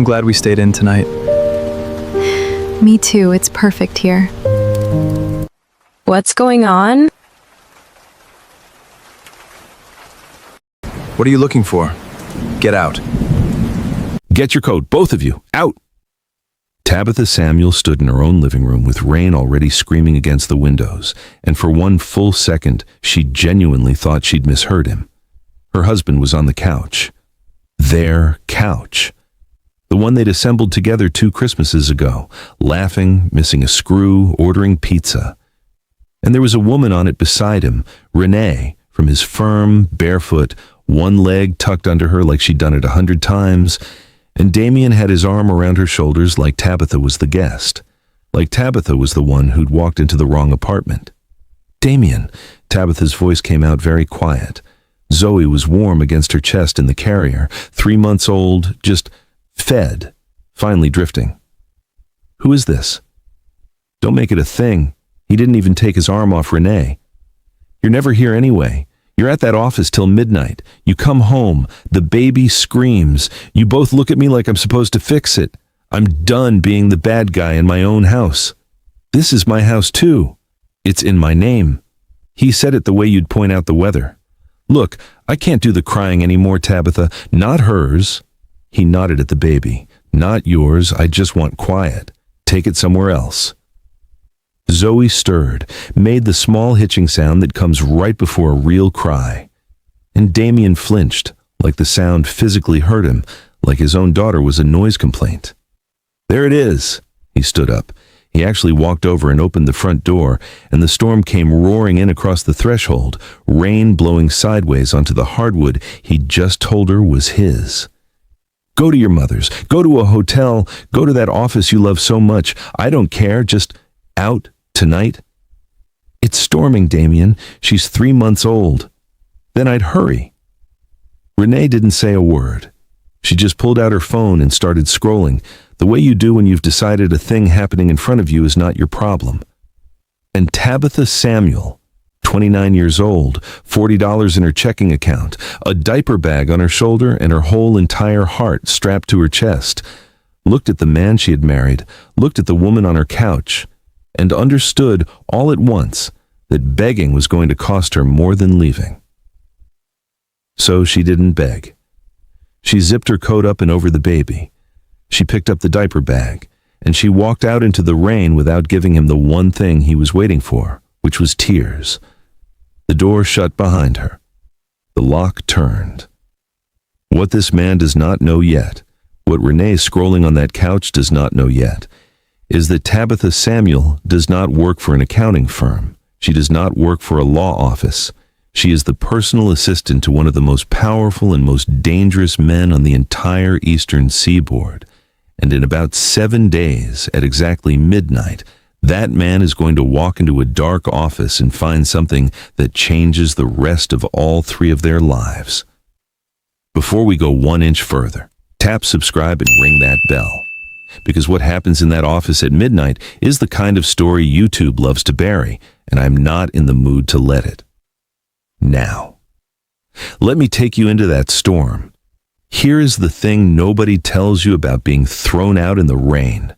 I'm glad we stayed in tonight. Me too, it's perfect here. What's going on? What are you looking for? Get out. Get your coat, both of you, out! Tabitha Samuel stood in her own living room with rain already screaming against the windows, and for one full second, she genuinely thought she'd misheard him. Her husband was on the couch. Their couch. The one they'd assembled together 2 Christmases ago, laughing, missing a screw, ordering pizza. And there was a woman on it beside him, Renee, from his firm, barefoot, one leg tucked under her like she'd done it 100 times, and Damien had his arm around her shoulders like Tabitha was the guest, like Tabitha was the one who'd walked into the wrong apartment. Damien, Tabitha's voice came out very quiet. Zoe was warm against her chest in the carrier, 3 months old, just fed, finally drifting. Who is this? Don't make it a thing. He didn't even take his arm off Renee. You're never here anyway. You're at that office till midnight. You come home. The baby screams. You both look at me like I'm supposed to fix it. I'm done being the bad guy in my own house. This is my house too. It's in my name. He said it the way you'd point out the weather. Look, I can't do the crying anymore, Tabitha. Not hers. He nodded at the baby. Not yours. I just want quiet. Take it somewhere else. Zoe stirred, made the small hitching sound that comes right before a real cry. And Damien flinched, like the sound physically hurt him, like his own daughter was a noise complaint. There it is. He stood up. He actually walked over and opened the front door, and the storm came roaring in across the threshold, rain blowing sideways onto the hardwood he'd just told her was his. Go to your mother's. Go to a hotel. Go to that office you love so much. I don't care. Just out tonight. It's storming, Damien. She's 3 months old. Then I'd hurry. Renee didn't say a word. She just pulled out her phone and started scrolling, the way you do when you've decided a thing happening in front of you is not your problem. And Tabitha Samuel, 29 years old, $40 in her checking account, a diaper bag on her shoulder and her whole entire heart strapped to her chest, looked at the man she had married, looked at the woman on her couch, and understood all at once that begging was going to cost her more than leaving. So she didn't beg. She zipped her coat up and over the baby. She picked up the diaper bag, and she walked out into the rain without giving him the one thing he was waiting for, which was tears. The door shut behind her. The lock turned. What this man does not know yet, what Renee scrolling on that couch does not know yet, is that Tabitha Samuel does not work for an accounting firm. She does not work for a law office. She is the personal assistant to one of the most powerful and most dangerous men on the entire eastern seaboard. And in about 7 days, at exactly midnight, that man is going to walk into a dark office and find something that changes the rest of all 3 of their lives. Before we go 1 inch further, tap subscribe and ring that bell. Because what happens in that office at midnight is the kind of story YouTube loves to bury, and I'm not in the mood to let it. Now, let me take you into that storm. Here is the thing nobody tells you about being thrown out in the rain.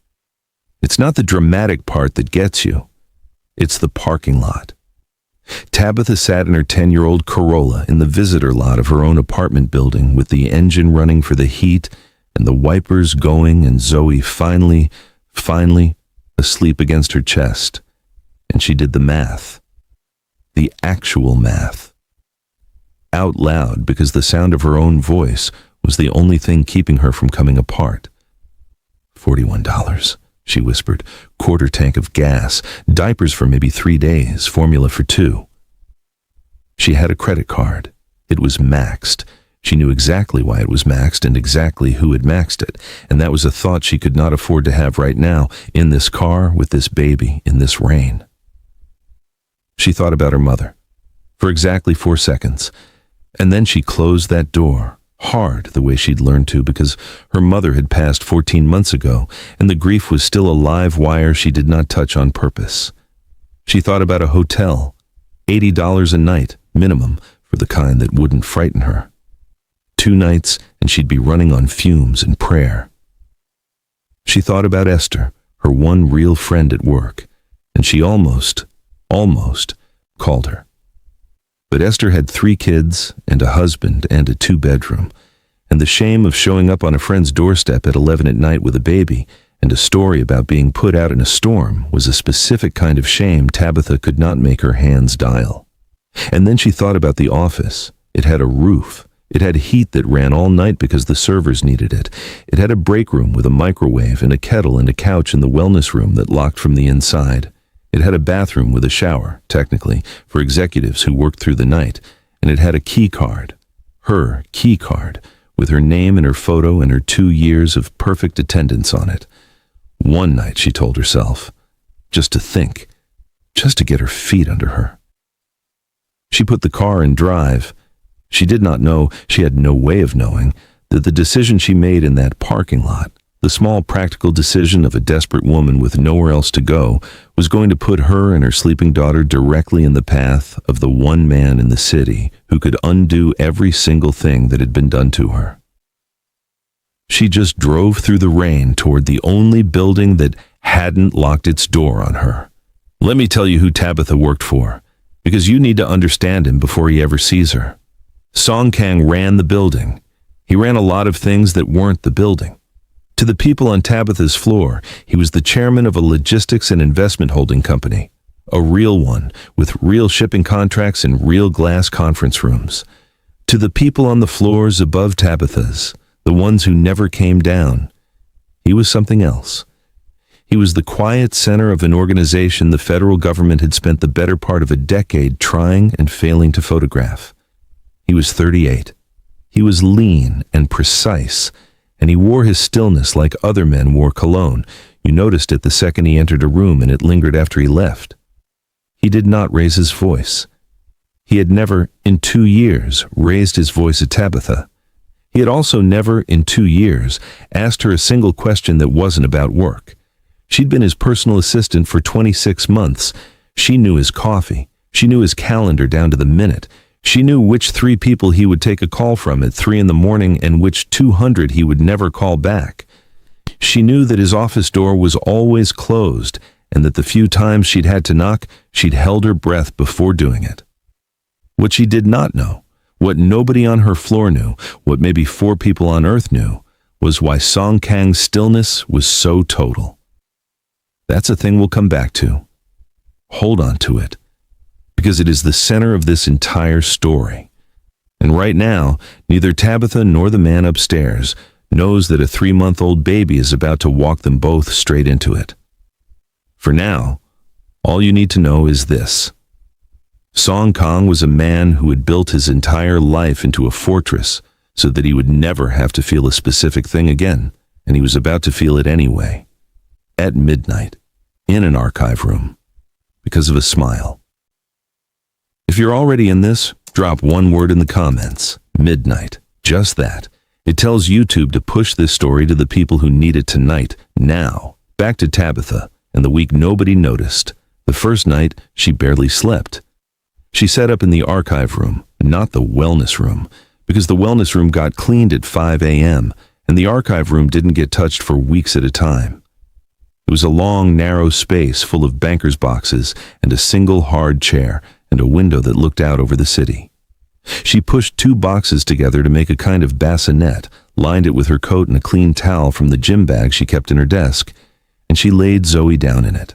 It's not the dramatic part that gets you. It's the parking lot. Tabitha sat in her 10-year-old Corolla in the visitor lot of her own apartment building with the engine running for the heat and the wipers going, and Zoe finally asleep against her chest. And she did the math. The actual math. Out loud, because the sound of her own voice was the only thing keeping her from coming apart. $41, she whispered. Quarter tank of gas, diapers for maybe 3 days, formula for 2. She had a credit card. It was maxed. She knew exactly why it was maxed and exactly who had maxed it, and that was a thought she could not afford to have right now, in this car, with this baby, in this rain. She thought about her mother for exactly 4 seconds, and then she closed that door, hard the way she'd learned to, because her mother had passed 14 months ago, and the grief was still a live wire she did not touch on purpose. She thought about a hotel, $80 a night, minimum, for the kind that wouldn't frighten her. 2 nights, and she'd be running on fumes and prayer. She thought about Esther, her one real friend at work, and she almost called her. But Esther had 3 kids and a husband and a 2-bedroom, and the shame of showing up on a friend's doorstep at 11 at night with a baby and a story about being put out in a storm was a specific kind of shame Tabitha could not make her hands dial. And then she thought about the office. It had a roof. It had heat that ran all night because the servers needed it. It had a break room with a microwave and a kettle and a couch in the wellness room that locked from the inside. It had a bathroom with a shower, technically, for executives who worked through the night. And it had a key card, her key card, with her name and her photo and her 2 years of perfect attendance on it. One night, she told herself, just to think, just to get her feet under her. She put the car in drive. She did not know, she had no way of knowing, that the decision she made in that parking lot, the small practical decision of a desperate woman with nowhere else to go, was going to put her and her sleeping daughter directly in the path of the one man in the city who could undo every single thing that had been done to her. She just drove through the rain toward the only building that hadn't locked its door on her. Let me tell you who Tabitha worked for, because you need to understand him before he ever sees her. Song Kang ran the building. He ran a lot of things that weren't the building. To the people on Tabitha's floor, he was the chairman of a logistics and investment holding company, a real one, with real shipping contracts and real glass conference rooms. To the people on the floors above Tabitha's, the ones who never came down, he was something else. He was the quiet center of an organization the federal government had spent the better part of a decade trying and failing to photograph. He was 38. He was lean and precise, and he wore his stillness like other men wore cologne. You noticed it the second he entered a room, and it lingered after he left. He did not raise his voice. He had never, in 2 years, raised his voice at Tabitha. He had also never, in 2 years, asked her a single question that wasn't about work. She'd been his personal assistant for 26 months. She knew his coffee. She knew his calendar down to the minute. She knew which 3 people he would take a call from at 3 a.m. and which 200 he would never call back. She knew that his office door was always closed, and that the few times she'd had to knock, she'd held her breath before doing it. What she did not know, what nobody on her floor knew, what maybe 4 people on Earth knew, was why Song Kang's stillness was so total. That's a thing we'll come back to. Hold on to it, because it is the center of this entire story. And right now, neither Tabitha nor the man upstairs knows that a 3-month-old baby is about to walk them both straight into it. For now, all you need to know is this. Song Kang was a man who had built his entire life into a fortress so that he would never have to feel a specific thing again, and he was about to feel it anyway. At midnight, in an archive room, because of a smile. If you're already in this, drop 1 word in the comments. Midnight. Just that. It tells YouTube to push this story to the people who need it tonight, now. Back to Tabitha, and the week nobody noticed. The first night, she barely slept. She sat up in the archive room, not the wellness room, because the wellness room got cleaned at 5 a.m., and the archive room didn't get touched for weeks at a time. It was a long, narrow space full of banker's boxes and a single hard chair and a window that looked out over the city. She pushed 2 boxes together to make a kind of bassinet, lined it with her coat and a clean towel from the gym bag she kept in her desk, and she laid Zoe down in it.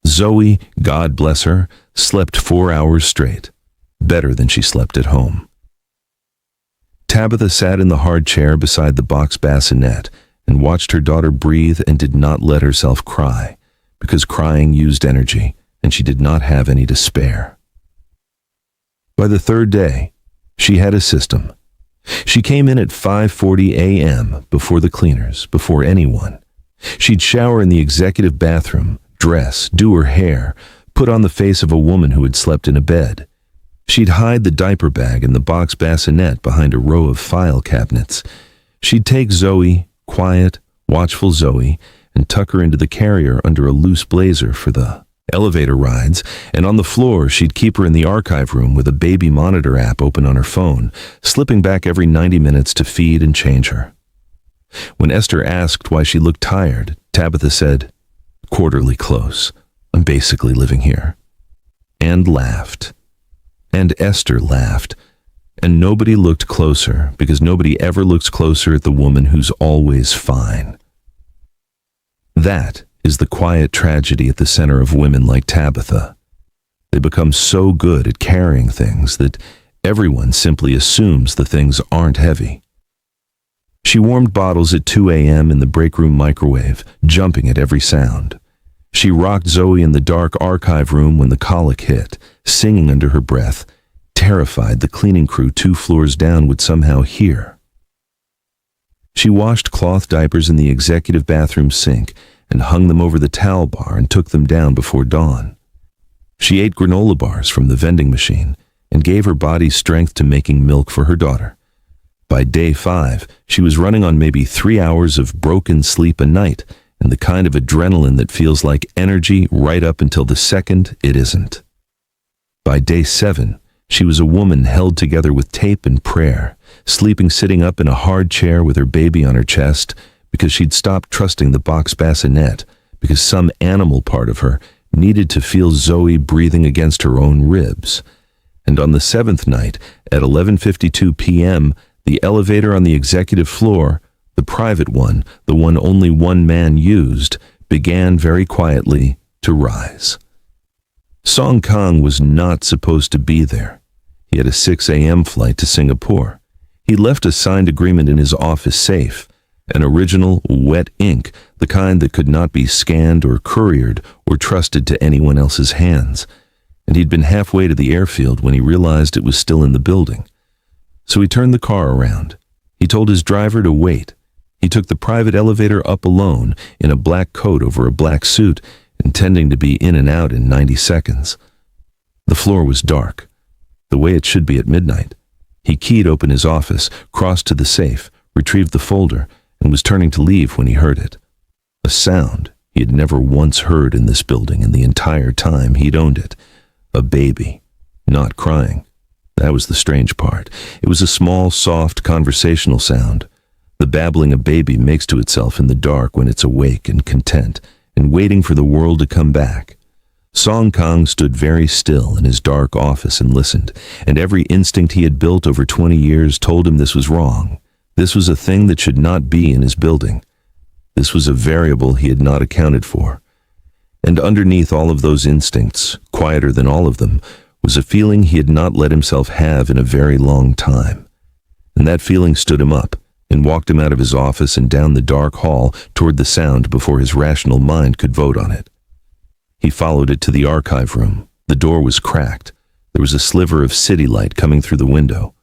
Zoe, God bless her, slept 4 hours straight, better than she slept at home. Tabitha sat in the hard chair beside the box bassinet and watched her daughter breathe and did not let herself cry, because crying used energy, and she did not have any to spare. By the 3rd day, she had a system. She came in at 5:40 a.m. before the cleaners, before anyone. She'd shower in the executive bathroom, dress, do her hair, put on the face of a woman who had slept in a bed. She'd hide the diaper bag and the box bassinet behind a row of file cabinets. She'd take Zoe, quiet, watchful Zoe, and tuck her into the carrier under a loose blazer for the elevator rides, and on the floor she'd keep her in the archive room with a baby monitor app open on her phone, slipping back every 90 minutes to feed and change her. When Esther asked why she looked tired, Tabitha said, "Quarterly close. I'm basically living here." And laughed. And Esther laughed. And nobody looked closer, because nobody ever looks closer at the woman who's always fine. That is the quiet tragedy at the center of women like Tabitha. They become so good at carrying things that everyone simply assumes the things aren't heavy. She warmed bottles at 2 a.m. in the break room microwave, jumping at every sound. She rocked Zoe in the dark archive room when the colic hit, singing under her breath, terrified the cleaning crew 2 floors down would somehow hear. She washed cloth diapers in the executive bathroom sink and hung them over the towel bar and took them down before dawn. She ate granola bars from the vending machine and gave her body strength to making milk for her daughter. By day 5, she was running on maybe 3 hours of broken sleep a night and the kind of adrenaline that feels like energy right up until the second it isn't. By day 7, she was a woman held together with tape and prayer, sleeping sitting up in a hard chair with her baby on her chest because she'd stopped trusting the box bassinet because some animal part of her needed to feel Zoe breathing against her own ribs. And on the 7th night, at 11:52 p.m., the elevator on the executive floor, the private one, the one only one man used, began very quietly to rise. Song Kang was not supposed to be there. He had a 6 a.m. flight to Singapore. He left a signed agreement in his office safe, an original wet ink, the kind that could not be scanned or couriered or trusted to anyone else's hands. And he'd been halfway to the airfield when he realized it was still in the building. So he turned the car around. He told his driver to wait. He took the private elevator up alone, in a black coat over a black suit, intending to be in and out in 90 seconds. The floor was dark, the way it should be at midnight. He keyed open his office, crossed to the safe, retrieved the folder, and was turning to leave when he heard it. A sound he had never once heard in this building in the entire time he'd owned it. A baby, not crying. That was the strange part. It was a small, soft, conversational sound. The babbling a baby makes to itself in the dark when it's awake and content, and waiting for the world to come back. Song Kang stood very still in his dark office and listened, and every instinct he had built over 20 years told him this was wrong. This was a thing that should not be in his building. This was a variable he had not accounted for. And underneath all of those instincts, quieter than all of them, was a feeling he had not let himself have in a very long time. And that feeling stood him up and walked him out of his office and down the dark hall toward the sound before his rational mind could vote on it. He followed it to the archive room. The door was cracked. There was a sliver of city light coming through the window,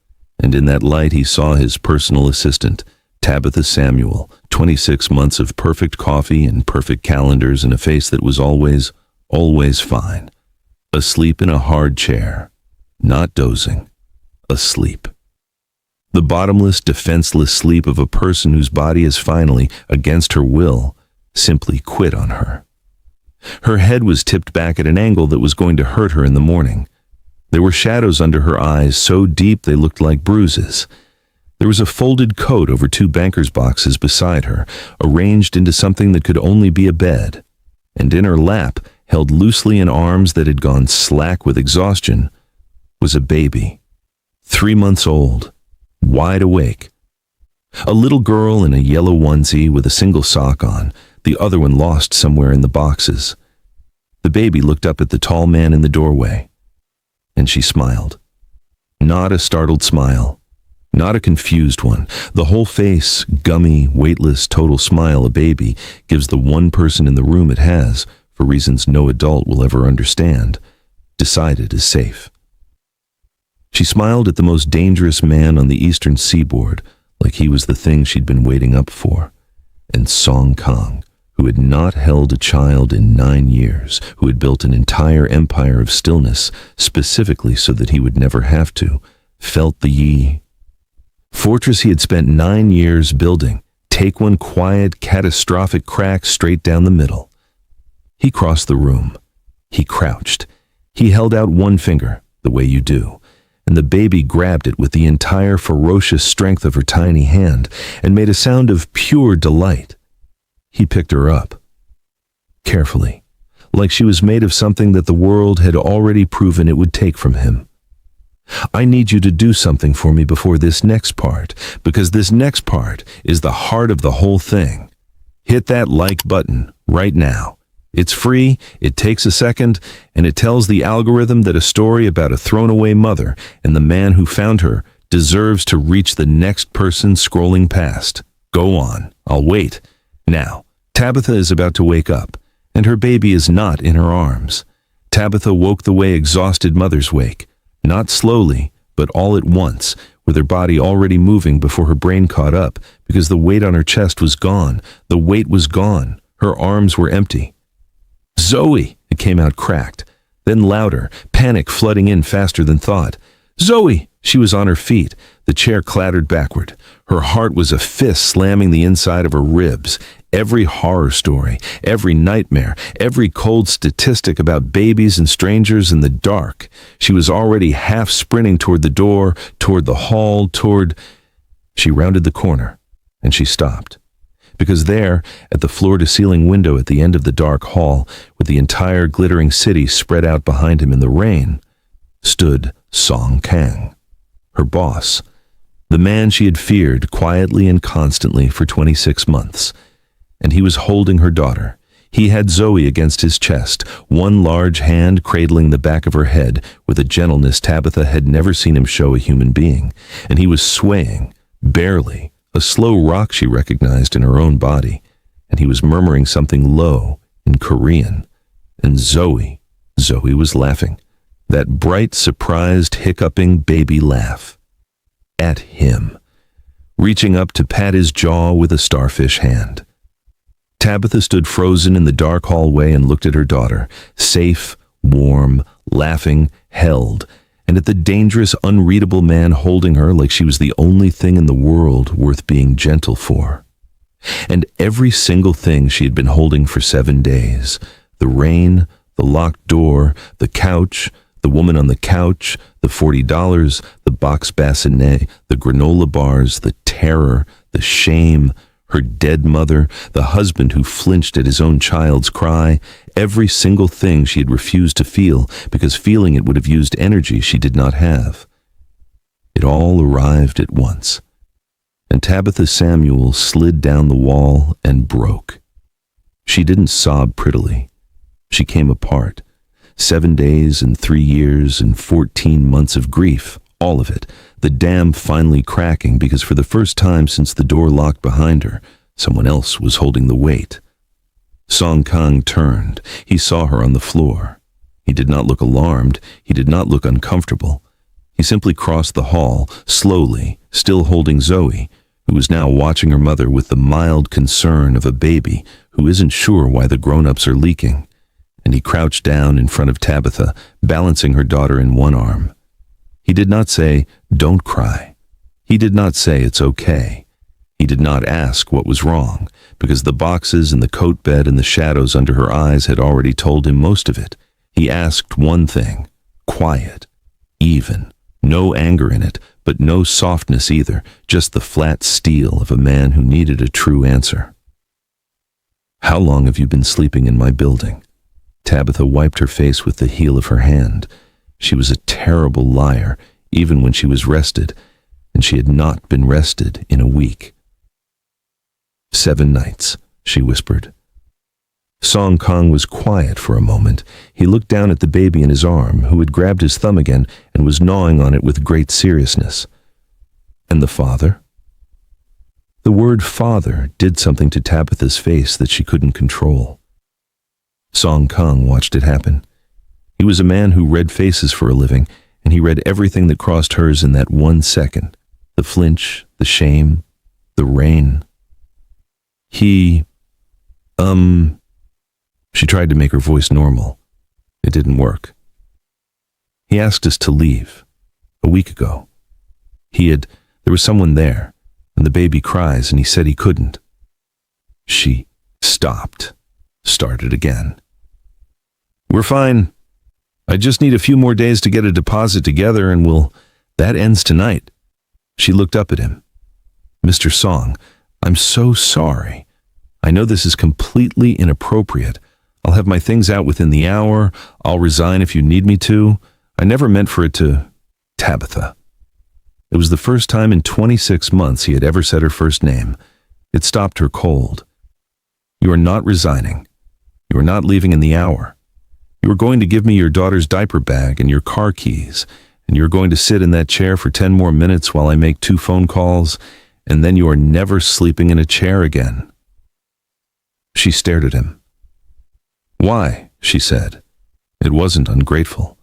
and in that light he saw his personal assistant, Tabitha Samuel, 26 months of perfect coffee and perfect calendars and a face that was always, always fine. Asleep in a hard chair, not dozing, asleep. The bottomless, defenseless sleep of a person whose body has finally, against her will, simply quit on her. Her head was tipped back at an angle that was going to hurt her in the morning. There were shadows under her eyes so deep they looked like bruises. There was a folded coat over 2 banker's boxes beside her, arranged into something that could only be a bed. And in her lap, held loosely in arms that had gone slack with exhaustion, was a baby, 3 months old, wide awake. A little girl in a yellow onesie with a single sock on, the other one lost somewhere in the boxes. The baby looked up at the tall man in the doorway, and she smiled. Not a startled smile, not a confused one. The whole face, gummy, weightless, total smile a baby gives the one person in the room it has, for reasons no adult will ever understand, decided is safe. She smiled at the most dangerous man on the eastern seaboard, like he was the thing she'd been waiting up for, and Song Kang, who had not held a child in 9 years, who had built an entire empire of stillness, specifically so that he would never have to, felt the fortress he had spent 9 years building take one quiet, catastrophic crack straight down the middle. He crossed the room. He crouched. He held out one finger, the way you do, and the baby grabbed it with the entire ferocious strength of her tiny hand and made a sound of pure delight. He picked her up, carefully, like she was made of something that the world had already proven it would take from him. I need you to do something for me before this next part, because this next part is the heart of the whole thing. Hit that like button right now. It's free, it takes a second, and it tells the algorithm that a story about a thrown-away mother and the man who found her deserves to reach the next person scrolling past. Go on, I'll wait. Now, Tabitha is about to wake up, and her baby is not in her arms. Tabitha woke the way exhausted mothers wake. Not slowly, but all at once, with her body already moving before her brain caught up, because the weight on her chest was gone. The weight was gone. Her arms were empty. "Zoe!" It came out cracked. Then louder, panic flooding in faster than thought. "Zoe!" She was on her feet. The chair clattered backward. Her heart was a fist slamming the inside of her ribs. Every horror story, every nightmare, every cold statistic about babies and strangers in the dark. She was already half sprinting toward the door, toward the hall, toward... She rounded the corner, and she stopped. Because there, at the floor-to-ceiling window at the end of the dark hall, with the entire glittering city spread out behind him in the rain, stood Song Kang, her boss, the man she had feared quietly and constantly for 26 months. And he was holding her daughter. He had Zoe against his chest, one large hand cradling the back of her head with a gentleness Tabitha had never seen him show a human being, and he was swaying, barely, a slow rock she recognized in her own body, and he was murmuring something low in Korean. And Zoe was laughing, that bright, surprised, hiccuping baby laugh. At him, reaching up to pat his jaw with a starfish hand. Tabitha stood frozen in the dark hallway and looked at her daughter, safe, warm, laughing, held, and at the dangerous, unreadable man holding her like she was the only thing in the world worth being gentle for. And every single thing she had been holding for 7 days, the rain, the locked door, the couch, the woman on the couch, the $40, the box bassinet, the granola bars, the terror, the shame, her dead mother, the husband who flinched at his own child's cry, every single thing she had refused to feel because feeling it would have used energy she did not have. It all arrived at once, and Tabitha Samuel slid down the wall and broke. She didn't sob prettily. She came apart. 7 days and 3 years and 14 months of grief, all of it. The dam finally cracking because for the first time since the door locked behind her, someone else was holding the weight. Song Kang turned. He saw her on the floor. He did not look alarmed. He did not look uncomfortable. He simply crossed the hall, slowly, still holding Zoe, who was now watching her mother with the mild concern of a baby who isn't sure why the grown-ups are leaking. And he crouched down in front of Tabitha, balancing her daughter in one arm. He did not say, "Don't cry." He did not say, "It's okay." He did not ask what was wrong, because the boxes and the coat bed and the shadows under her eyes had already told him most of it. He asked one thing, quiet, even, no anger in it, but no softness either, just the flat steel of a man who needed a true answer. "How long have you been sleeping in my building?" Tabitha wiped her face with the heel of her hand. She was a terrible liar, even when she was rested, and she had not been rested in a week. 7 nights, she whispered. Song Kang was quiet for a moment. He looked down at the baby in his arm, who had grabbed his thumb again and was gnawing on it with great seriousness. "And the father?" The word father did something to Tabitha's face that she couldn't control. Song Kang watched it happen. He was a man who read faces for a living, and he read everything that crossed hers in that 1 second. The flinch, the shame, the rain. She tried to make her voice normal. It didn't work. "He asked us to leave. A week ago. There was someone there, and the baby cries, and he said he couldn't." She stopped, started again. "We're fine. I just need a few more days to get a deposit together, and we'll That ends tonight. She looked up at him. Mr. Song, I'm so sorry. I know this is completely inappropriate. I'll have my things out within the hour. I'll resign if you need me to. I never meant for it to... Tabitha. It was the first time in 26 months he had ever said her first name. It stopped her cold. You are not resigning. You are not leaving in the hour. You are going to give me your daughter's diaper bag and your car keys, and you're going to sit in that chair for 10 more minutes while I make 2 phone calls, and then you are never sleeping in a chair again. She stared at him. Why? She said. It wasn't ungrateful.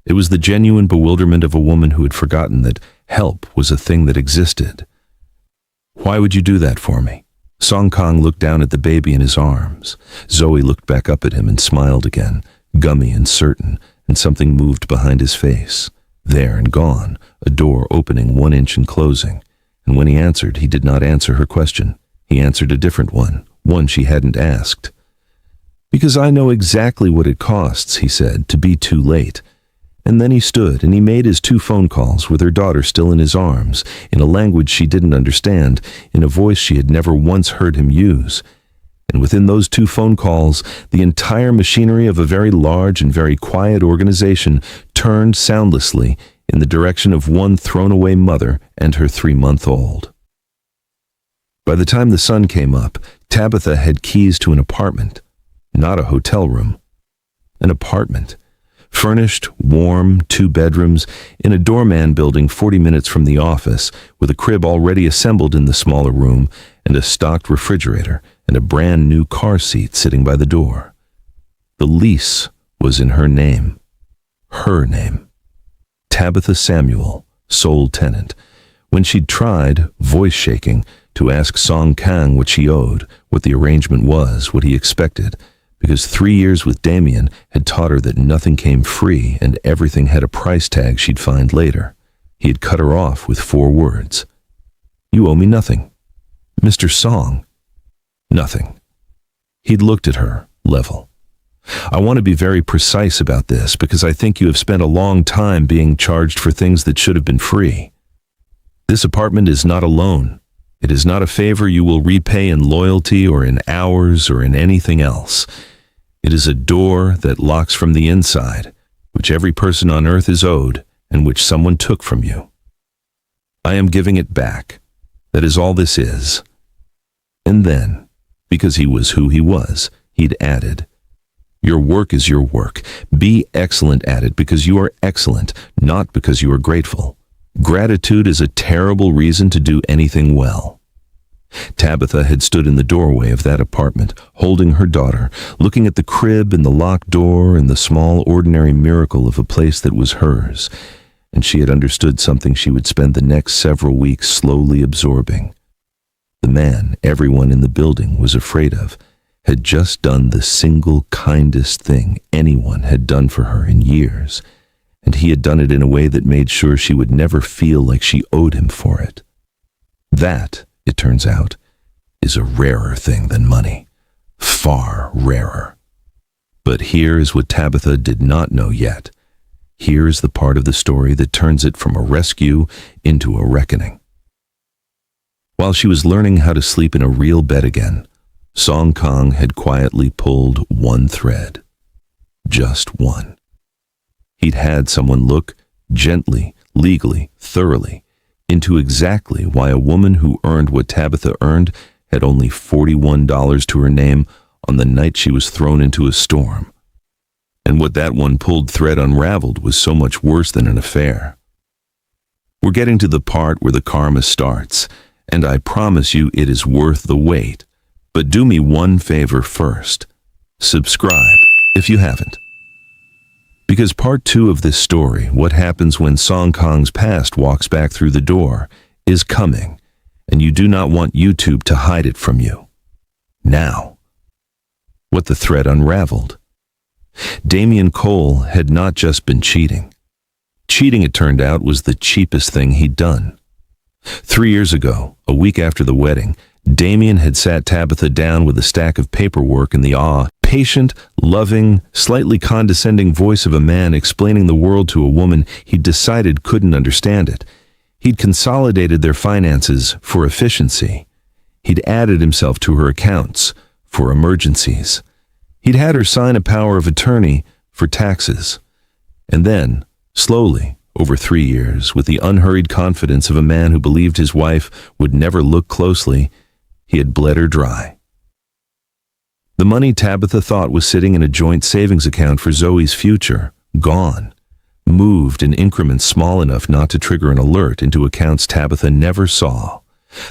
It was the genuine bewilderment of a woman who had forgotten that help was a thing that existed. Why would you do that for me? Song Kang looked down at the baby in his arms. Zoe looked back up at him and smiled again, gummy and certain, and something moved behind his face. There and gone, a door opening 1 inch and closing. And when he answered, he did not answer her question. He answered a different one she hadn't asked. Because I know exactly what it costs, he said, to be too late. And then he stood and he made his 2 phone calls with her daughter still in his arms, in a language she didn't understand, in a voice she had never once heard him use. And within those 2 phone calls, the entire machinery of a very large and very quiet organization turned soundlessly in the direction of one thrown-away mother and her 3-month-old. By the time the sun came up, Tabitha had keys to an apartment, not a hotel room. An apartment. Furnished, warm, 2 bedrooms, in a doorman building 40 minutes from the office, with a crib already assembled in the smaller room, and a stocked refrigerator, and a brand new car seat sitting by the door. The lease was in her name. Her name. Tabitha Samuel, sole tenant. When she'd tried, voice shaking, to ask Song Kang what she owed, what the arrangement was, what he expected, because 3 years with Damien had taught her that nothing came free and everything had a price tag she'd find later. He had cut her off with 4 words. You owe me nothing. Mr. Song. Nothing. He'd looked at her, level. I want to be very precise about this because I think you have spent a long time being charged for things that should have been free. This apartment is not a loan. It is not a favor you will repay in loyalty or in hours or in anything else. It is a door that locks from the inside, which every person on earth is owed and which someone took from you. I am giving it back. That is all this is. And then, because he was who he was, he'd added, your work is your work. Be excellent at it because you are excellent, not because you are grateful. Gratitude is a terrible reason to do anything well. Tabitha had stood in the doorway of that apartment, holding her daughter, looking at the crib and the locked door and the small ordinary miracle of a place that was hers, and she had understood something she would spend the next several weeks slowly absorbing. The man everyone in the building was afraid of had just done the single kindest thing anyone had done for her in years, and he had done it in a way that made sure she would never feel like she owed him for it. That, it turns out, is a rarer thing than money. Far rarer. But here is what Tabitha did not know yet. Here is the part of the story that turns it from a rescue into a reckoning. While she was learning how to sleep in a real bed again, Song Kang had quietly pulled one thread. Just one. He'd had someone look, gently, legally, thoroughly, into exactly why a woman who earned what Tabitha earned had only $41 to her name on the night she was thrown into a storm. And what that one pulled thread unraveled was so much worse than an affair. We're getting to the part where the karma starts, and I promise you it is worth the wait. But do me one favor first. Subscribe if you haven't. Because part 2 of this story, what happens when Song Kang's past walks back through the door, is coming, and you do not want YouTube to hide it from you. Now, what the thread unraveled. Damien Cole had not just been cheating. Cheating, it turned out, was the cheapest thing he'd done. 3 years ago, a week after the wedding, Damien had sat Tabitha down with a stack of paperwork and the patient, loving, slightly condescending voice of a man explaining the world to a woman he decided couldn't understand it. He'd consolidated their finances for efficiency. He'd added himself to her accounts for emergencies. He'd had her sign a power of attorney for taxes. And then, slowly, over 3 years, with the unhurried confidence of a man who believed his wife would never look closely, he had bled her dry. The money Tabitha thought was sitting in a joint savings account for Zoe's future, gone. Moved in increments small enough not to trigger an alert into accounts Tabitha never saw.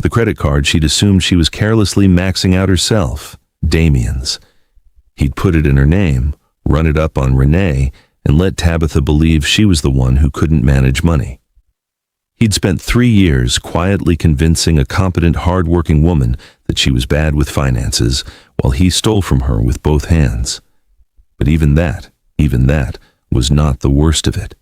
The credit card she'd assumed she was carelessly maxing out herself, Damien's. He'd put it in her name, run it up on Renee, and let Tabitha believe she was the one who couldn't manage money. He'd spent 3 years quietly convincing a competent, hard-working woman that she was bad with finances, while he stole from her with both hands. But even that was not the worst of it.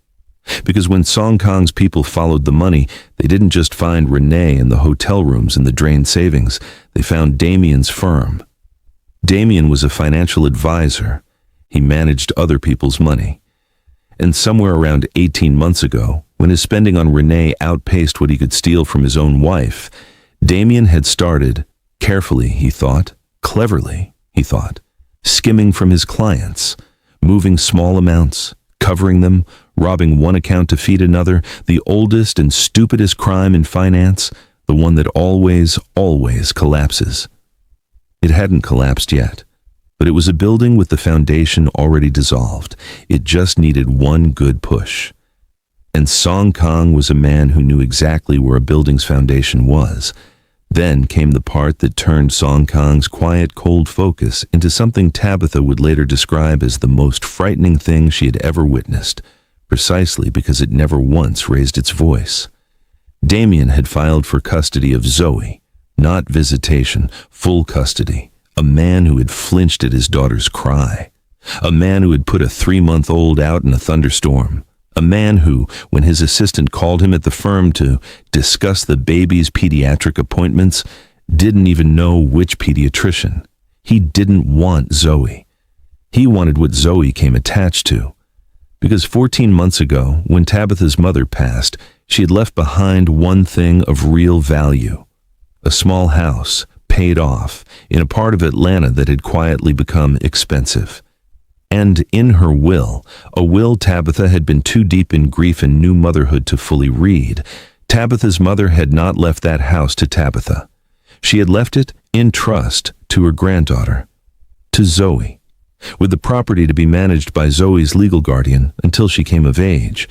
Because when Song Kang's people followed the money, they didn't just find Renee in the hotel rooms and the drained savings, they found Damien's firm. Damien was a financial advisor. He managed other people's money. And somewhere around 18 months ago, when his spending on Renee outpaced what he could steal from his own wife, Damien had started, carefully, he thought, cleverly, he thought, skimming from his clients, moving small amounts, covering them, robbing one account to feed another, the oldest and stupidest crime in finance, the one that always collapses. It hadn't collapsed yet, but it was a building with the foundation already dissolved. It just needed one good push. And Song Kang was a man who knew exactly where a building's foundation was. Then came the part that turned Song Kang's quiet, cold focus into something Tabitha would later describe as the most frightening thing she had ever witnessed, precisely because it never once raised its voice. Damien had filed for custody of Zoe, not visitation, full custody, a man who had flinched at his daughter's cry, a man who had put a 3-month-old out in a thunderstorm, a man who, when his assistant called him at the firm to discuss the baby's pediatric appointments, didn't even know which pediatrician. He didn't want Zoe. He wanted what Zoe came attached to. Because 14 months ago, when Tabitha's mother passed, she had left behind one thing of real value. A small house, paid off, in a part of Atlanta that had quietly become expensive. And in her will, a will Tabitha had been too deep in grief and new motherhood to fully read, Tabitha's mother had not left that house to Tabitha. She had left it in trust to her granddaughter, to Zoe, with the property to be managed by Zoe's legal guardian until she came of age.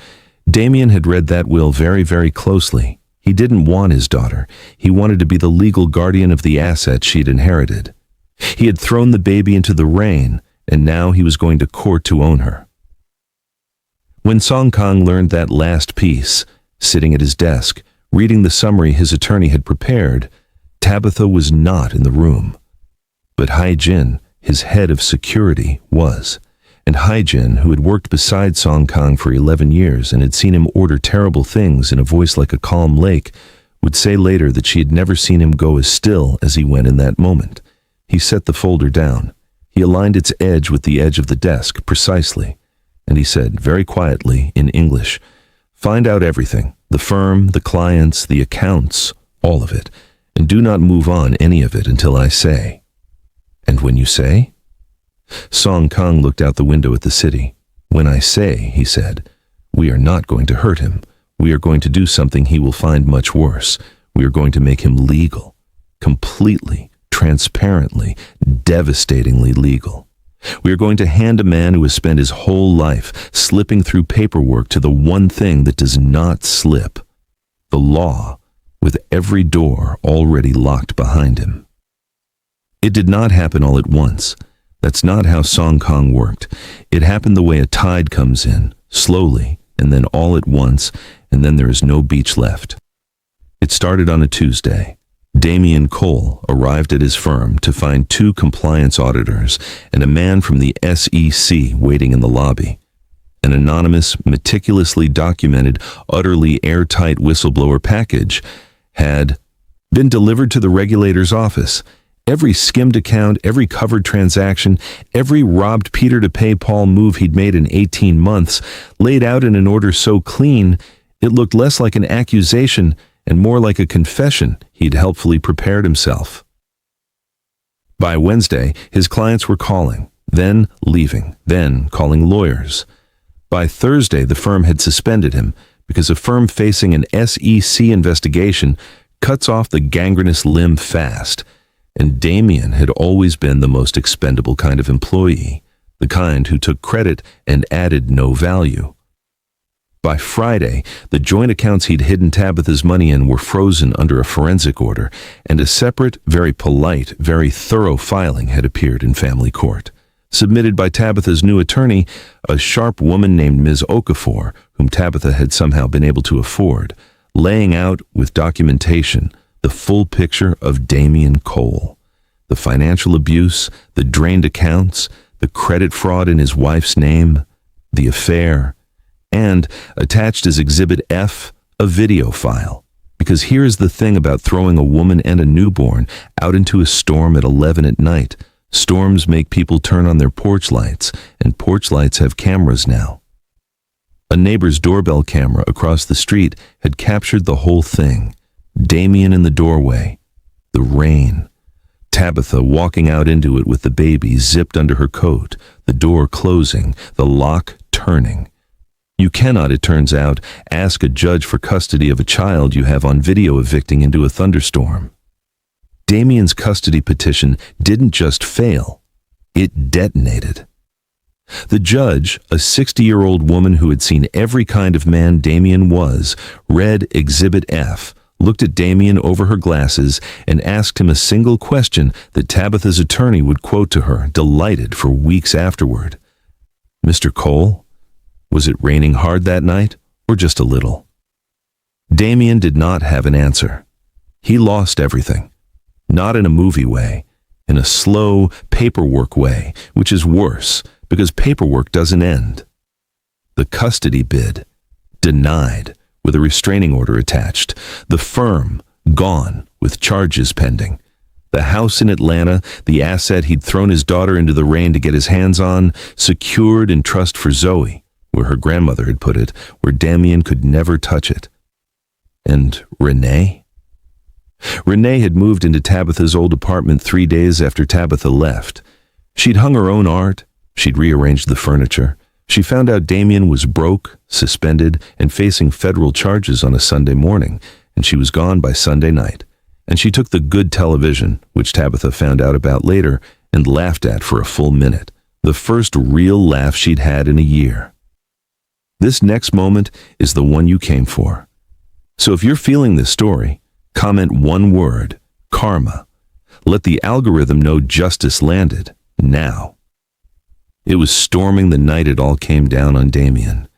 Damien had read that will very, very closely. He didn't want his daughter. He wanted to be the legal guardian of the assets she'd inherited. He had thrown the baby into the rain, and now he was going to court to own her. When Song Kang learned that last piece, sitting at his desk, reading the summary his attorney had prepared, Tabitha was not in the room. But Hai Jin, his head of security, was. And Hai Jin, who had worked beside Song Kang for 11 years and had seen him order terrible things in a voice like a calm lake, would say later that she had never seen him go as still as he went in that moment. He set the folder down. He aligned its edge with the edge of the desk, precisely, and he said, very quietly, in English, "Find out everything, the firm, the clients, the accounts, all of it, and do not move on any of it until I say." "And when you say?" Song Kang looked out the window at the city. "When I say," he said, "we are not going to hurt him. We are going to do something he will find much worse. We are going to make him legal, completely, transparently, devastatingly legal. We are going to hand a man who has spent his whole life slipping through paperwork to the one thing that does not slip, the law, with every door already locked behind him." It did not happen all at once. That's not how Song Kang worked. It happened the way a tide comes in, slowly, and then all at once, and then there is no beach left. It started on a Tuesday. Damien Cole arrived at his firm to find 2 compliance auditors and a man from the SEC waiting in the lobby. An anonymous, meticulously documented, utterly airtight whistleblower package had been delivered to the regulator's office. Every skimmed account, every covered transaction, every robbed Peter to pay Paul move he'd made in 18 months, laid out in an order so clean, it looked less like an accusation and more like a confession he'd helpfully prepared himself. By Wednesday, his clients were calling, then leaving, then calling lawyers. By Thursday, the firm had suspended him because a firm facing an SEC investigation cuts off the gangrenous limb fast. And Damien had always been the most expendable kind of employee, the kind who took credit and added no value. By Friday, the joint accounts he'd hidden Tabitha's money in were frozen under a forensic order, and a separate, very polite, very thorough filing had appeared in family court, submitted by Tabitha's new attorney, a sharp woman named Ms. Okafor, whom Tabitha had somehow been able to afford, laying out with documentation the full picture of Damien Cole, the financial abuse, the drained accounts, the credit fraud in his wife's name, the affair, and, attached as Exhibit F, a video file. Because here's the thing about throwing a woman and a newborn out into a storm at 11 at night. Storms make people turn on their porch lights, and porch lights have cameras now. A neighbor's doorbell camera across the street had captured the whole thing. Damien in the doorway, the rain, Tabitha walking out into it with the baby zipped under her coat, the door closing, the lock turning. You cannot, it turns out, ask a judge for custody of a child you have on video evicting into a thunderstorm. Damien's custody petition didn't just fail, it detonated. The judge, a 60-year-old woman who had seen every kind of man Damien was, read Exhibit F, looked at Damien over her glasses, and asked him a single question that Tabitha's attorney would quote to her, delighted, for weeks afterward. "Mr. Cole, was it raining hard that night, or just a little?" Damien did not have an answer. He lost everything. Not in a movie way, in a slow paperwork way, which is worse, because paperwork doesn't end. The custody bid, denied, with a restraining order attached. The firm, gone, with charges pending. The house in Atlanta, the asset he'd thrown his daughter into the rain to get his hands on, secured in trust for Zoe, where her grandmother had put it, where Damien could never touch it. And Renee? Renee had moved into Tabitha's old apartment 3 days after Tabitha left. She'd hung her own art, she'd rearranged the furniture. She found out Damien was broke, suspended, and facing federal charges on a Sunday morning, and she was gone by Sunday night. And she took the good television, which Tabitha found out about later, and laughed at for a full minute, the first real laugh she'd had in a year. This next moment is the one you came for. So if you're feeling this story, comment one word, karma. Let the algorithm know justice landed, now. It was storming the night it all came down on Damien.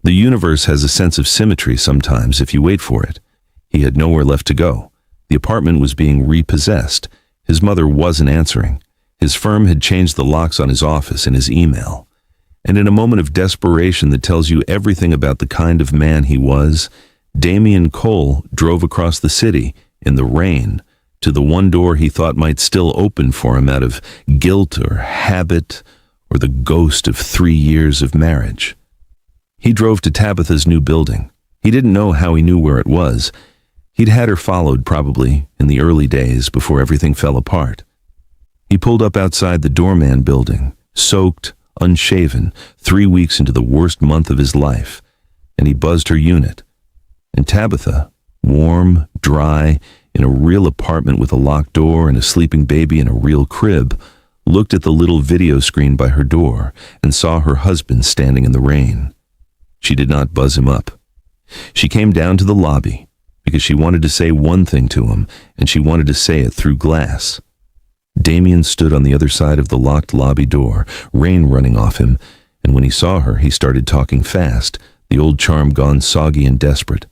The universe has a sense of symmetry sometimes if you wait for it. He had nowhere left to go. The apartment was being repossessed. His mother wasn't answering. His firm had changed the locks on his office and his email. And in a moment of desperation that tells you everything about the kind of man he was, Damien Cole drove across the city, in the rain, to the one door he thought might still open for him out of guilt or habit, or the ghost of 3 years of marriage. He drove to Tabitha's new building. He didn't know how he knew where it was. He'd had her followed, probably, in the early days before everything fell apart. He pulled up outside the doorman building, soaked, unshaven, 3 weeks into the worst month of his life, and he buzzed her unit. And Tabitha, warm, dry, in a real apartment with a locked door and a sleeping baby in a real crib, looked at the little video screen by her door and saw her husband standing in the rain. She did not buzz him up. She came down to the lobby because she wanted to say one thing to him, and she wanted to say it through glass. Damien stood on the other side of the locked lobby door, rain running off him, and when he saw her, he started talking fast, the old charm gone soggy and desperate.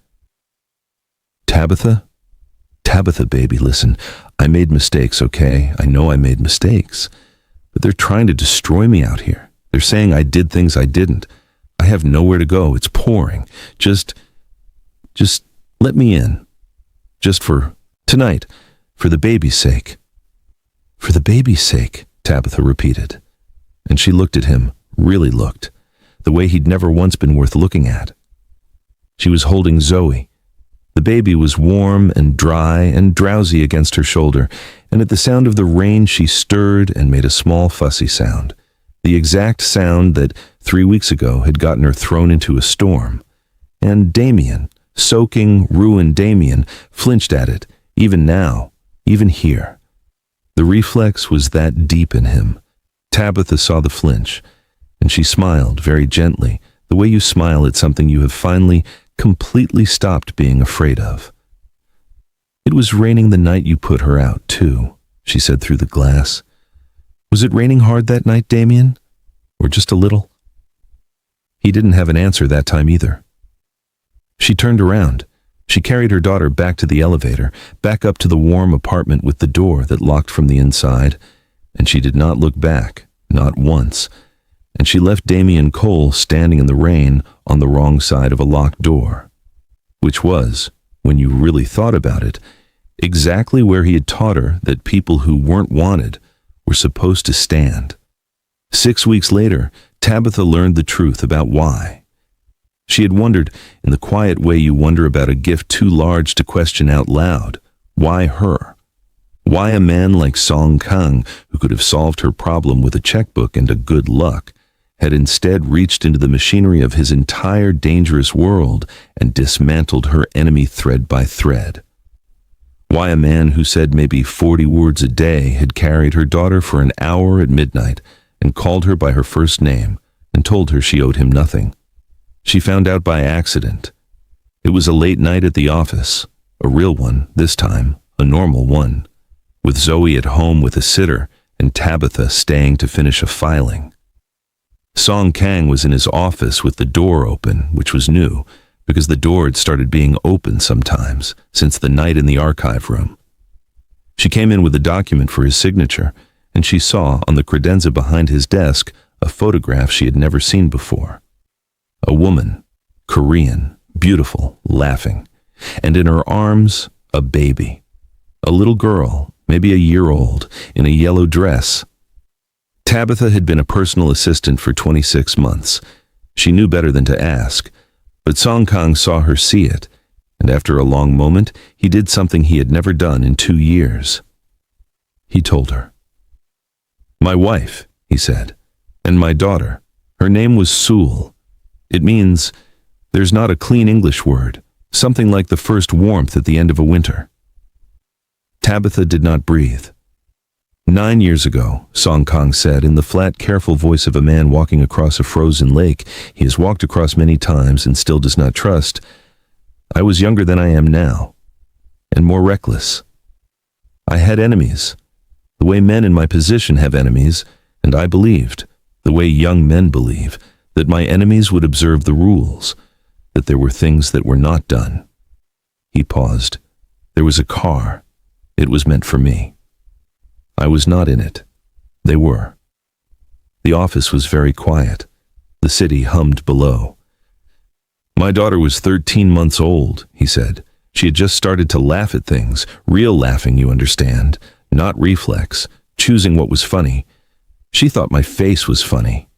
"Tabitha? Tabitha, baby, listen, I made mistakes, okay? I know I made mistakes. But they're trying to destroy me out here. They're saying I did things I didn't. I have nowhere to go. It's pouring. Just let me in. Just for tonight, for the baby's sake." For the baby's sake, Tabitha repeated. And she looked at him, really looked, the way he'd never once been worth looking at. She was holding Zoe. The baby was warm and dry and drowsy against her shoulder, and at the sound of the rain she stirred and made a small fussy sound, the exact sound that 3 weeks ago had gotten her thrown into a storm. And Damien, soaking, ruined Damien, flinched at it, even now, even here. The reflex was that deep in him. Tabitha saw the flinch, and she smiled very gently, the way you smile at something you have finally completely stopped being afraid of. It was raining the night you put her out, too, she said through the glass. Was it raining hard that night, Damien? Or just a little? He didn't have an answer that time either. She turned around. She carried her daughter back to the elevator, back up to the warm apartment with the door that locked from the inside, and she did not look back, not once, and she left Damien Cole standing in the rain on the wrong side of a locked door, which was, when you really thought about it, exactly where he had taught her that people who weren't wanted were supposed to stand. 6 weeks later, Tabitha learned the truth about why. She had wondered, in the quiet way you wonder about a gift too large to question out loud, why her? Why a man like Song Kang, who could have solved her problem with a checkbook and a good luck, had instead reached into the machinery of his entire dangerous world and dismantled her enemy thread by thread. Why a man who said maybe 40 words a day had carried her daughter for an hour at midnight and called her by her first name and told her she owed him nothing. She found out by accident. It was a late night at the office, a real one this time, a normal one, with Zoe at home with a sitter and Tabitha staying to finish a filing. Song Kang was in his office with the door open, which was new, because the door had started being open sometimes since the night in the archive room. She came in with a document for his signature, and she saw on the credenza behind his desk a photograph she had never seen before. A woman, Korean, beautiful, laughing, and in her arms, a baby. A little girl, maybe a year old, in a yellow dress. Tabitha had been a personal assistant for 26 months. She knew better than to ask, but Song Kang saw her see it, and after a long moment, he did something he had never done in 2 years. He told her. "My wife," he said, "and my daughter. Her name was Sewell. It means, there's not a clean English word, something like the first warmth at the end of a winter." Tabitha did not breathe. 9 years ago, Song Kang said in the flat, careful voice of a man walking across a frozen lake he has walked across many times and still does not trust, I was younger than I am now, and more reckless. I had enemies, the way men in my position have enemies, and I believed, the way young men believe, that my enemies would observe the rules, that there were things that were not done. He paused. There was a car. It was meant for me. I was not in it. They were. The office was very quiet. The city hummed below. My daughter was 13 months old, he said. She had just started to laugh at things, real laughing, you understand, not reflex, choosing what was funny. She thought my face was funny.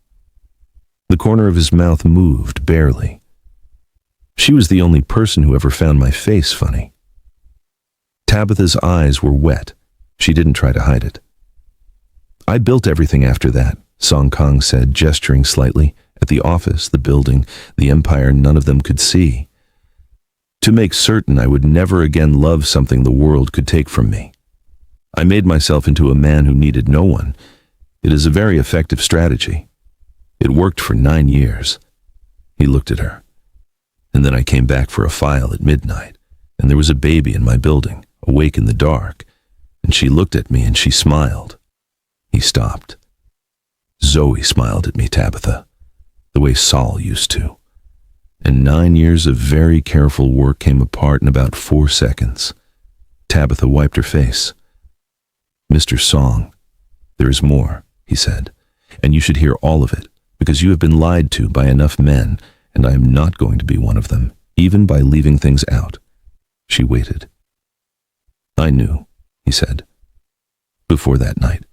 The corner of his mouth moved, barely. She was the only person who ever found my face funny. Tabitha's eyes were wet. She didn't try to hide it. I built everything after that, Song Kang said, gesturing slightly, at the office, the building, the empire none of them could see. To make certain I would never again love something the world could take from me. I made myself into a man who needed no one. It is a very effective strategy. It worked for 9 years. He looked at her. And then I came back for a file at midnight, and there was a baby in my building, awake in the dark, and she looked at me and she smiled. He stopped. Zoe smiled at me, Tabitha, the way Saul used to. And 9 years of very careful work came apart in about 4 seconds. Tabitha wiped her face. "Mr. Song, there is more," he said, "and you should hear all of it, because you have been lied to by enough men, and I am not going to be one of them, even by leaving things out." She waited. "I knew," he said. before that night.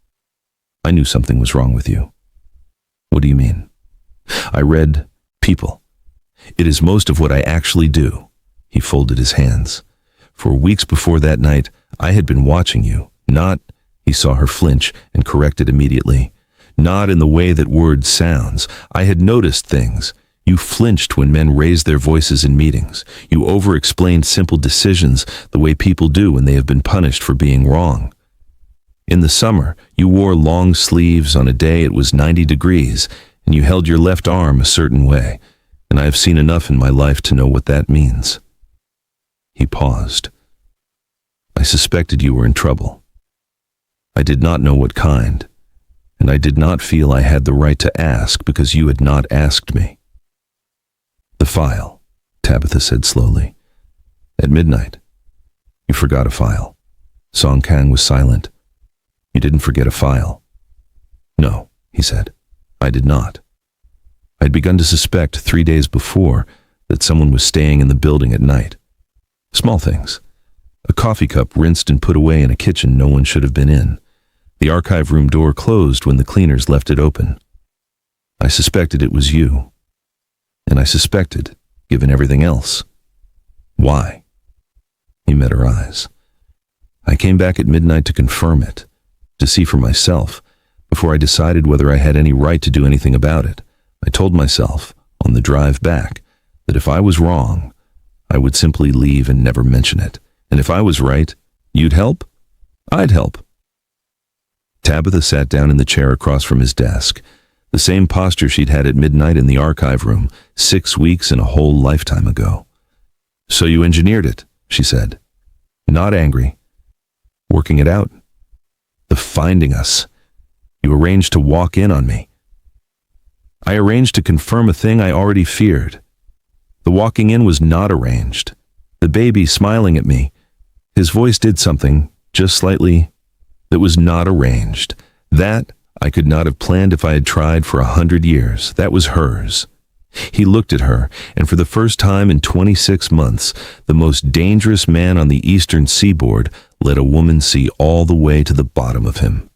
I knew something was wrong with you. What do you mean? I read people. It is most of what I actually do. He folded his hands. For weeks before that night, I had been watching you, not, he saw her flinch and corrected immediately, not in the way that word sounds. I had noticed things. You flinched when men raised their voices in meetings. You over-explained simple decisions the way people do when they have been punished for being wrong. In the summer, you wore long sleeves on a day it was 90 degrees, and you held your left arm a certain way, and I have seen enough in my life to know what that means. He paused. I suspected you were in trouble. I did not know what kind, and I did not feel I had the right to ask because you had not asked me. The file, Tabitha said slowly. At midnight. You forgot a file. Song Kang was silent. You didn't forget a file. No, he said. I did not. I had begun to suspect 3 days before that someone was staying in the building at night. Small things. A coffee cup rinsed and put away in a kitchen no one should have been in. The archive room door closed when the cleaners left it open. I suspected it was you. And I suspected, given everything else. Why? He met her eyes. I came back at midnight to confirm it, to see for myself, before I decided whether I had any right to do anything about it. I told myself, on the drive back, that if I was wrong, I would simply leave and never mention it. And if I was right, you'd help? I'd help. Tabitha sat down in the chair across from his desk, the same posture she'd had at midnight in the archive room 6 weeks and a whole lifetime ago. So you engineered it, she said. Not angry. Working it out. The finding us. You arranged to walk in on me. I arranged to confirm a thing I already feared. The walking in was not arranged. The baby smiling at me. His voice did something, just slightly, that was not arranged. That I could not have planned if I had tried for 100 years. That was hers. He looked at her, and for the first time in 26 months, the most dangerous man on the eastern seaboard let a woman see all the way to the bottom of him.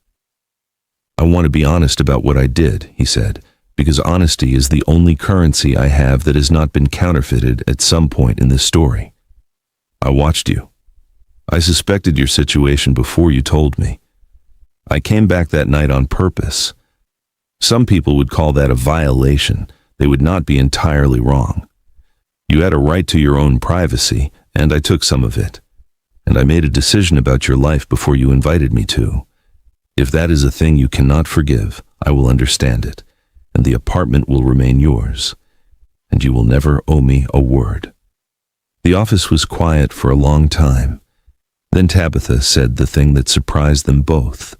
I want to be honest about what I did, he said, because honesty is the only currency I have that has not been counterfeited at some point in this story. I watched you. I suspected your situation before you told me. I came back that night on purpose. Some people would call that a violation. They would not be entirely wrong. You had a right to your own privacy, and I took some of it. And I made a decision about your life before you invited me to. If that is a thing you cannot forgive, I will understand it, and the apartment will remain yours, and you will never owe me a word. The office was quiet for a long time. Then Tabitha said the thing that surprised them both.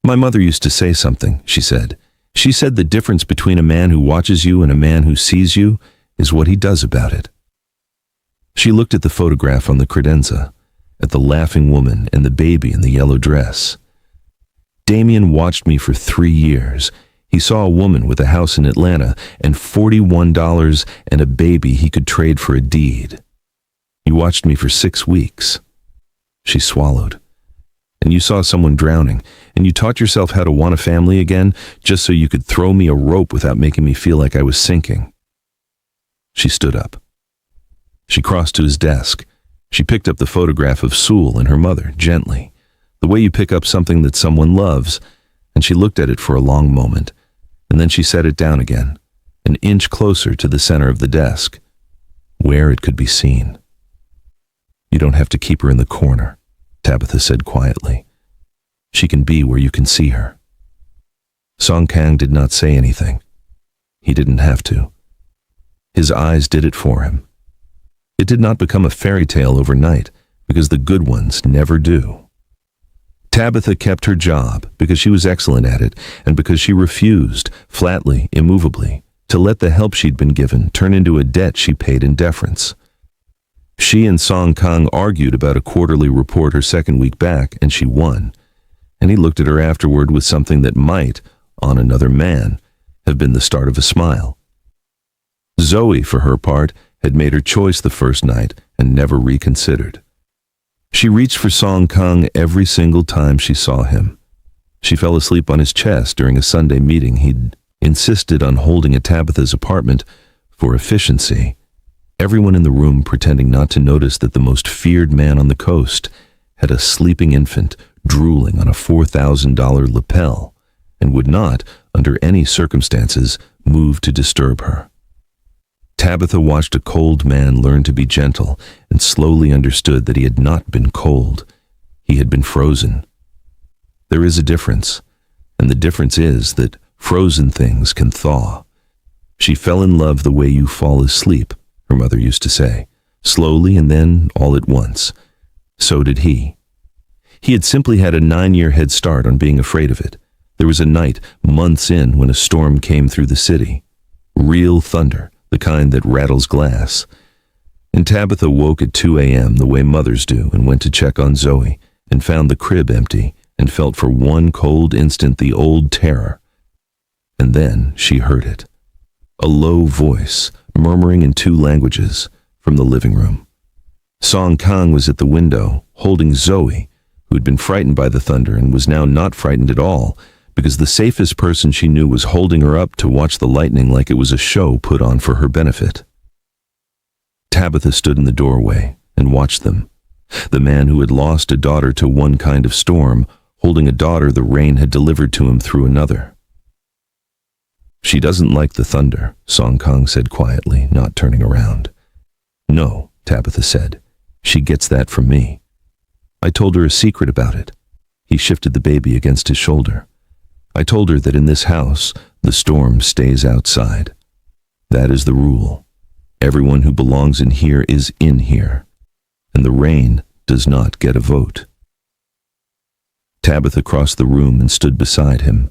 My mother used to say something, she said. She said the difference between a man who watches you and a man who sees you is what he does about it. She looked at the photograph on the credenza, at the laughing woman and the baby in the yellow dress. Damien watched me for 3 years. He saw a woman with a house in Atlanta and $41 and a baby he could trade for a deed. You watched me for 6 weeks. She swallowed. And you saw someone drowning, and you taught yourself how to want a family again just so you could throw me a rope without making me feel like I was sinking. She stood up. She crossed to his desk. She picked up the photograph of Sewell and her mother, gently, the way you pick up something that someone loves, and she looked at it for a long moment, and then she set it down again, an inch closer to the center of the desk, where it could be seen. You don't have to keep her in the corner, Tabitha said quietly. She can be where you can see her. Song Kang did not say anything. He didn't have to. His eyes did it for him. It did not become a fairy tale overnight, because the good ones never do. Tabitha kept her job because she was excellent at it, and because she refused, flatly, immovably, to let the help she'd been given turn into a debt she paid in deference. She and Song Kang argued about a quarterly report her second week back, and she won. And he looked at her afterward with something that might, on another man, have been the start of a smile. Zoe, for her part, had made her choice the first night and never reconsidered. She reached for Song Kang every single time she saw him. She fell asleep on his chest during a Sunday meeting he'd insisted on holding at Tabitha's apartment for efficiency, everyone in the room pretending not to notice that the most feared man on the coast had a sleeping infant drooling on a $4,000 lapel and would not, under any circumstances, move to disturb her. Tabitha watched a cold man learn to be gentle and slowly understood that he had not been cold. He had been frozen. There is a difference, and the difference is that frozen things can thaw. She fell in love the way you fall asleep, her mother used to say, slowly and then all at once. So did he. He had simply had a 9-year head start on being afraid of it. There was a night, months in, when a storm came through the city. Real thunder, the kind that rattles glass. And Tabitha woke at 2 a.m. the way mothers do and went to check on Zoe and found the crib empty and felt for one cold instant the old terror. And then she heard it. A low voice, murmuring in 2 languages, from the living room. Song Kang was at the window, holding Zoe, who had been frightened by the thunder and was now not frightened at all, because the safest person she knew was holding her up to watch the lightning like it was a show put on for her benefit. Tabitha stood in the doorway and watched them. The man who had lost a daughter to one kind of storm, holding a daughter the rain had delivered to him through another. She doesn't like the thunder, Song Kang said quietly, not turning around. No, Tabitha said. She gets that from me. I told her a secret about it. He shifted the baby against his shoulder. I told her that in this house, the storm stays outside. That is the rule. Everyone who belongs in here is in here, and the rain does not get a vote. Tabitha crossed the room and stood beside him,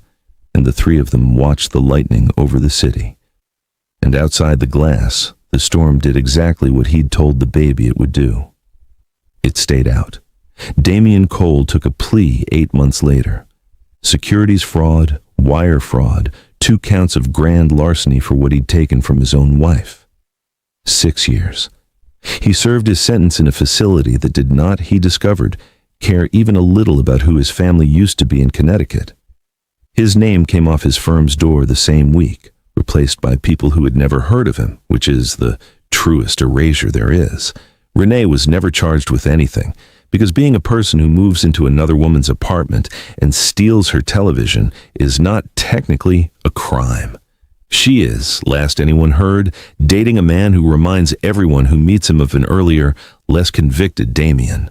and the 3 of them watched the lightning over the city. And outside the glass, the storm did exactly what he'd told the baby it would do. It stayed out. Damien Cole took a plea 8 months later. Securities fraud, wire fraud, 2 counts of grand larceny for what he'd taken from his own wife. 6 years. He served his sentence in a facility that did not, he discovered, care even a little about who his family used to be in Connecticut. His name came off his firm's door the same week, replaced by people who had never heard of him, which is the truest erasure there is. Renee was never charged with anything, because being a person who moves into another woman's apartment and steals her television is not technically a crime. She is, last anyone heard, dating a man who reminds everyone who meets him of an earlier, less convicted Damien.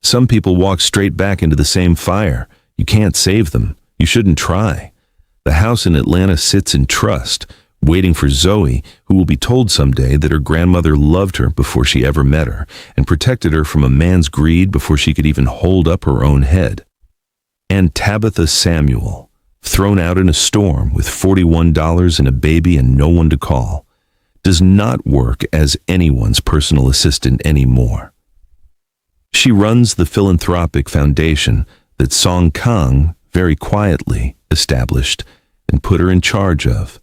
Some people walk straight back into the same fire. You can't save them. You shouldn't try. The house in Atlanta sits in trust, waiting for Zoe, who will be told someday that her grandmother loved her before she ever met her, and protected her from a man's greed before she could even hold up her own head. And Tabitha Samuel, thrown out in a storm with $41 and a baby and no one to call, does not work as anyone's personal assistant anymore. She runs the philanthropic foundation that Song Kang very quietly established and put her in charge of.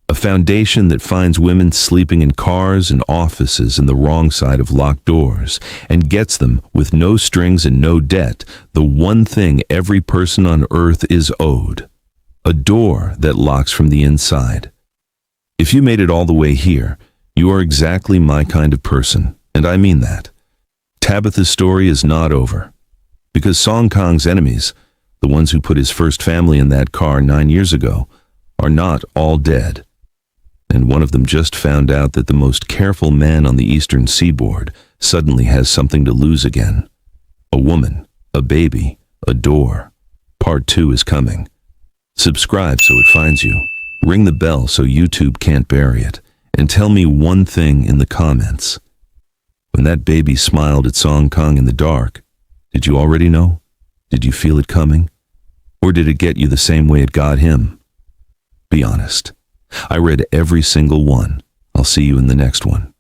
A foundation that finds women sleeping in cars and offices in the wrong side of locked doors and gets them, with no strings and no debt, the one thing every person on earth is owed: a door that locks from the inside. If you made it all the way here, you are exactly my kind of person, and I mean that. Tabitha's story is not over, because Song Kang's enemies, the ones who put his first family in that car 9 years ago, are not all dead. And one of them just found out that the most careful man on the eastern seaboard suddenly has something to lose again. A woman, a baby, a door. Part 2 is coming. Subscribe so it finds you. Ring the bell so YouTube can't bury it. And tell me one thing in the comments. When that baby smiled at Song Kang in the dark, did you already know? Did you feel it coming? Or did it get you the same way it got him? Be honest. I read every single one. I'll see you in the next one.